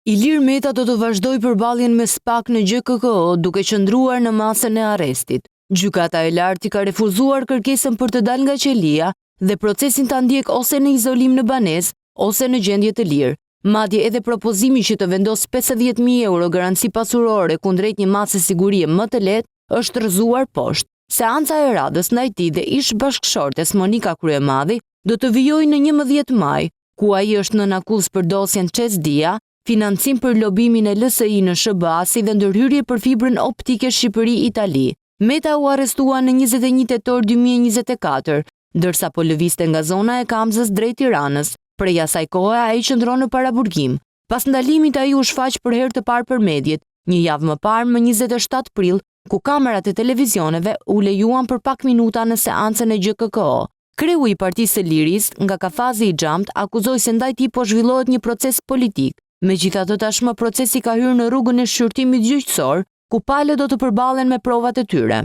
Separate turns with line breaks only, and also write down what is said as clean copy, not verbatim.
Ilir Meta do të vazhdoj përballjen me SPAK në GKKO duke qëndruar në masën e arrestit. Gjykata e lartë ka refuzuar kërkesën për të dalë nga qelia dhe procesin ta ndjek ose në izolim në banesë ose në gjendje të lirë. Madje edhe propozimi që të vendos 50.000 euro garanci pasurore kundrejt një mase sigurie më të lehtë është rrëzuar poshtë. Seanca e radhës ndaj tij dhe ish bashkëshortes Monika Kryemadhi do të vijojë në 11 maj, ku ai është nën akuzë për dosjen Çesdia, financim për lobimin e LSI në SBA si dhe ndërhyrje për fibrën optike Shqipëri-Itali. Meta u arrestua në 21 tetor 2024, ndërsa po lëvizte nga zona e Kamzës drejt Tiranës. Prej asaj kohe ai qëndron në paraburgim. Pas ndalimit ai u shfaq për herë të parë për mediat, një javë më parë më 27 prill, ku kamerat e televizioneve u lejuan për pak minuta në seancën e GKKO. Kreu i Partisë së Lirisë, nga Kafazi i Xhamt, akuzoi se ndaj tij po zhvillohet një proces politik. Megjithatë tashmë procesi ka hyrë në rrugën e shqyrtimit gjyqësor, ku palët do të përballen me provat e tyre.